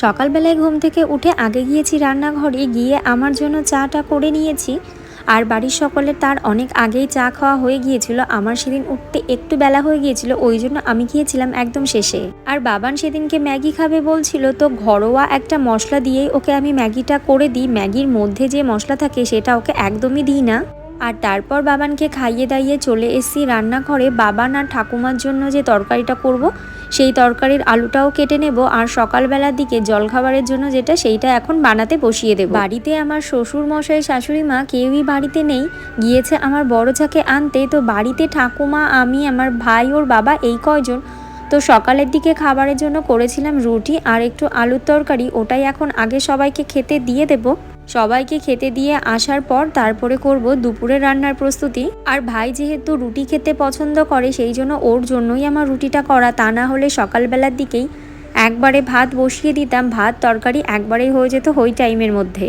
সকালবেলায় ঘুম থেকে উঠে আগে গিয়েছি রান্নাঘরে, গিয়ে আমার জন্য চাটা করে নিয়েছি। আর বাড়ির সকলের তার অনেক আগেই চা খাওয়া হয়ে গিয়েছিল। আমার সেদিন উঠতে একটু বেলা হয়ে গিয়েছিল, ওই জন্য আমি গিয়েছিলাম একদম শেষে। আর বাবান সেদিনকে ম্যাগি খাবে বলছিল, তো ঘরোয়া একটা মশলা দিয়েই ওকে আমি ম্যাগিটা করে দিই। ম্যাগির মধ্যে যে মশলা থাকে সেটা ওকে একদমই দিই না। আর তারপর বাবানকে খাইয়ে দাইয়ে চলে এসেছি রান্নাঘরে। বাবান আর ঠাকুমার জন্য যে তরকারিটা করব, সেই তরকারির আলুটাও কেটে নেব। আর সকালবেলার দিকে জলখাবারের জন্য যেটা, সেইটা এখন বানাতে বসিয়ে দেব। বাড়িতে আমার শ্বশুর মশাই শাশুড়ি মা কেউই বাড়িতে নেই, গিয়েছে আমার বড় যাকে আনতে। তো বাড়িতে ঠাকুমা, আমি, আমার ভাই, ওর বাবা, এই কয়জন। তো সকালের দিকে খাবারের জন্য করেছিলাম রুটি আর একটু আলুর তরকারি, ওটাই এখন আগে সবাইকে খেতে দিয়ে দেব। সবাইকে খেতে দিয়ে আসার পর তারপরে করব দুপুরের রান্নার প্রস্তুতি। আর ভাই যেহেতু রুটি খেতে পছন্দ করে, সেই জন্য ওর জন্যই আমার রুটিটা করা। তা না হলে সকালবেলার দিকেই একবারে ভাত বসিয়ে দিতাম, ভাত তরকারি একবারেই হয়ে যেত ওই টাইমের মধ্যে।